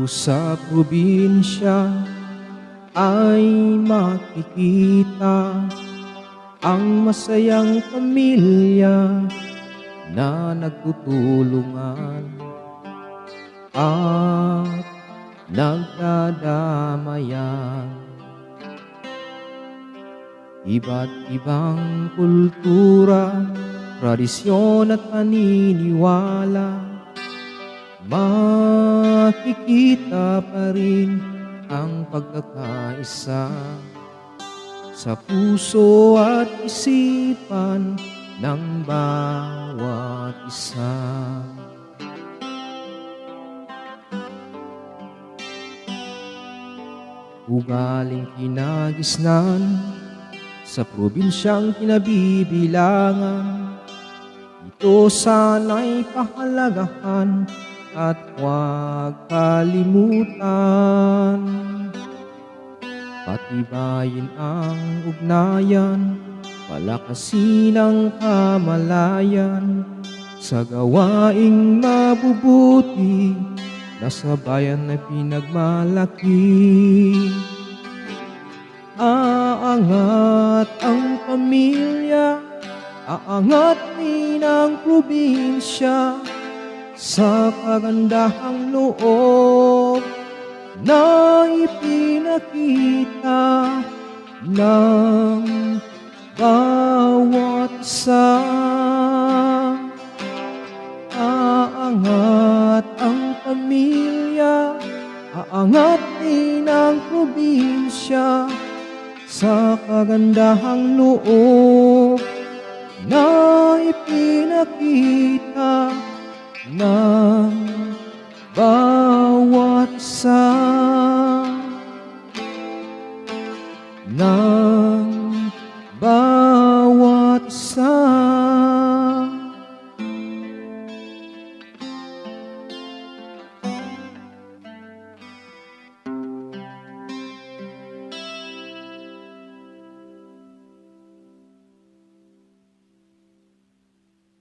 sa probinsya ay makikita ang masayang pamilya na nagtutulungan at nagdadamayan. Iba't ibang kultura, tradisyon at paniniwala, makikita pa rin ang pagkakaisa sa puso at isipan ng bawat isa. Ugaling kinagisnan sa probinsyang kinabibilangan, ito sana'y pahalagahan at huwag kalimutan. Patibayin ang ugnayan, palakasin ang kamalayan, sa gawaing mabubuti na sa bayan na pinagmalaki. Aangat ang pamilya, aangat din ang probinsya, sa kagandahang loob na ipinakita ng bawat isa. Aangat ang pamilya, aangat din ang probinsya, sa kagandahang loob na ipinakita ng bawat isa.